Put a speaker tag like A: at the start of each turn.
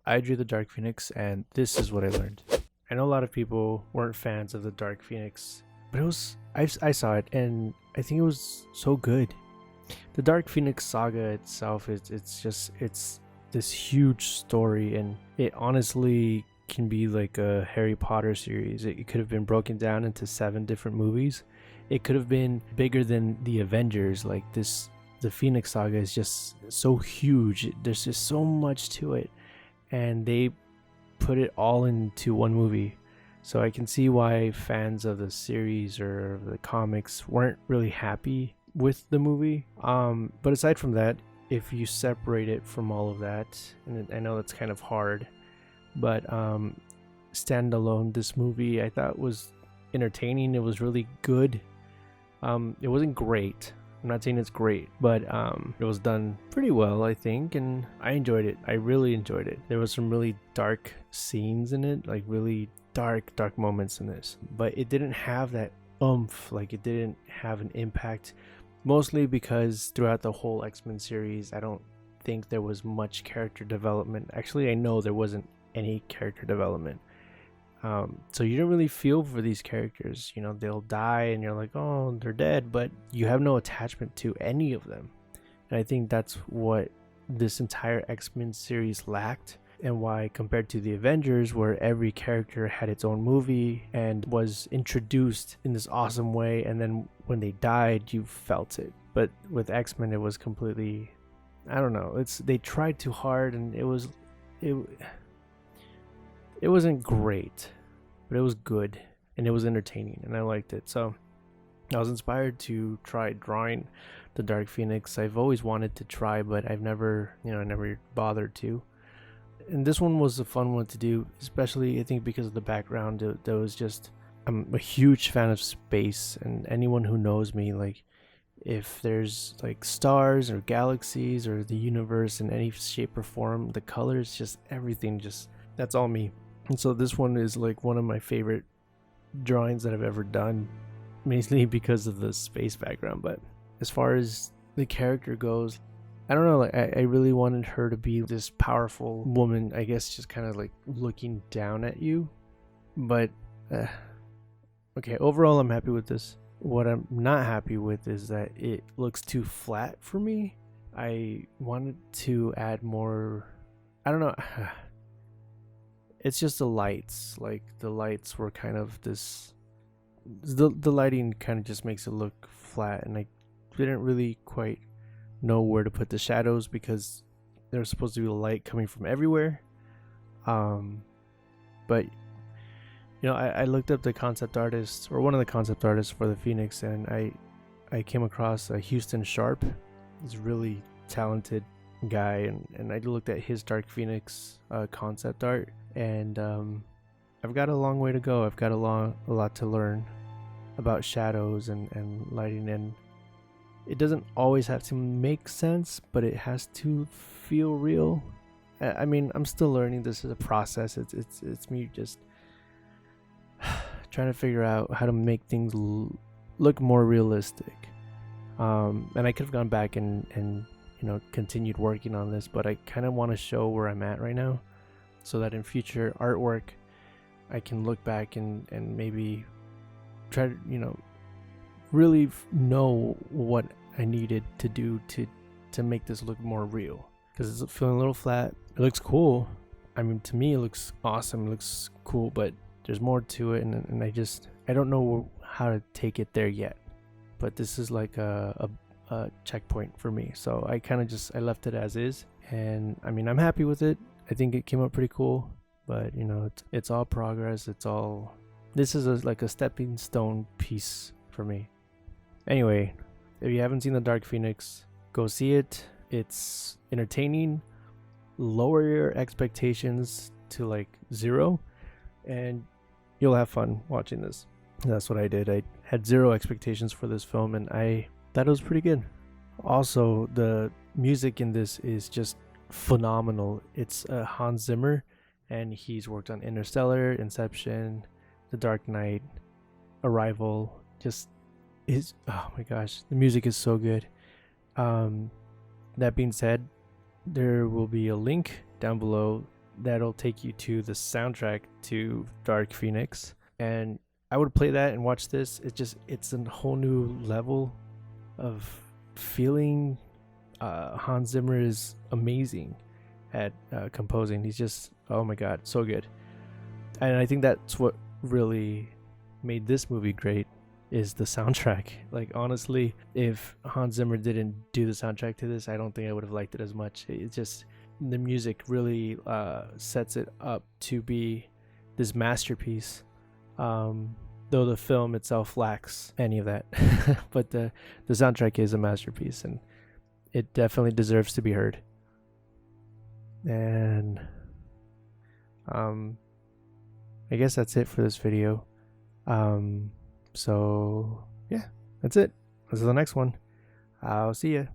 A: I drew the Dark Phoenix, and this is what I learned. I know a lot of people weren't fans of the Dark Phoenix, but I saw it, and I think it was so good. The Dark Phoenix saga itself it's this huge story, and it honestly can be like a Harry Potter series. It could have been broken down into 7 different movies. It could have been bigger than the Avengers. Like this, the Phoenix saga is just so huge. There's just so much to it, and they put it all into one movie. So I can see why fans of the series or the comics weren't really happy with the movie. But aside from that, if you separate it from all of that, and I know that's kind of hard, but standalone, this movie I thought was entertaining. It was really good. It wasn't great. I'm not saying it's great, but it was done pretty well, I think, and I enjoyed it. I really enjoyed it. There was some really dark scenes in it, like really dark moments in this, but it didn't have that oomph. Like it didn't have an impact, mostly because throughout the whole X-Men series, I don't think there was much character development. Actually, I know there wasn't any character development. So you don't really feel for these characters. You know, they'll die and you're like, oh, they're dead, but you have no attachment to any of them. And I think that's what this entire X-Men series lacked, and why, compared to the Avengers, where every character had its own movie and was introduced in this awesome way, and then when they died, you felt it. But with X-Men, it was completely, I don't know. They tried too hard, and it wasn't great, but it was good and it was entertaining, and I liked it. So I was inspired to try drawing the Dark Phoenix. I've always wanted to try, but I never bothered to. And this one was a fun one to do, especially I think because of the background. There was just, I'm a huge fan of space, and anyone who knows me, like, if there's like stars or galaxies or the universe in any shape or form, the colors, just everything, just that's all me. And so this one is like one of my favorite drawings that I've ever done, mainly because of the space background. But as far as the character goes, I don't know, like I really wanted her to be this powerful woman, I guess, just kind of like looking down at you. But okay, overall I'm happy with this. What I'm not happy with is that it looks too flat for me. I wanted to add more, I don't know. It's just the lights. Like the lights were kind of this, the lighting kind of just makes it look flat, and I didn't really quite know where to put the shadows because there's supposed to be light coming from everywhere. But you know, I looked up the concept artist, or one of the concept artists for the Phoenix, and I came across Houston Sharp. He's a really talented guy, and I looked at his Dark Phoenix concept art, and I've got a long way to go. I've got a lot to learn about shadows and lighting, and it doesn't always have to make sense, but it has to feel real. I mean, I'm still learning. This is a process. It's me just trying to figure out how to make things look more realistic. And I could have gone back and you know, continued working on this, but I kind of want to show where I'm at right now, so that in future artwork I can look back and maybe try to, you know, really know what I needed to do to make this look more real, because it's feeling a little flat. It looks cool. I mean, to me it looks awesome. It looks cool, but there's more to it, and I don't know how to take it there yet. But this is like a checkpoint for me, so I kind of I left it as is, and I mean, I'm happy with it. I think it came out pretty cool, but you know, it's all progress. This is like a stepping stone piece for me. Anyway, if you haven't seen the Dark Phoenix, go see it. It's entertaining. Lower your expectations to like 0, and you'll have fun watching this. That's what I did. I had 0 expectations for this film, and I thought it was pretty good. Also, the music in this is just phenomenal. It's Hans Zimmer, and he's worked on Interstellar, Inception, The Dark Knight, Arrival. Just oh my gosh, the music is so good. That being said, there will be a link down below that'll take you to the soundtrack to Dark Phoenix, and I would play that and watch this. It's a whole new level of feeling. Hans Zimmer is amazing at composing. He's just, oh my god, so good. And I think that's what really made this movie great, is the soundtrack. Like, honestly, if Hans Zimmer didn't do the soundtrack to this, I don't think I would have liked it as much. It's just, the music really sets it up to be this masterpiece, though the film itself lacks any of that. But the soundtrack is a masterpiece, and it definitely deserves to be heard. And I guess that's it for this video. So yeah, that's it. This is the next one. I'll see ya.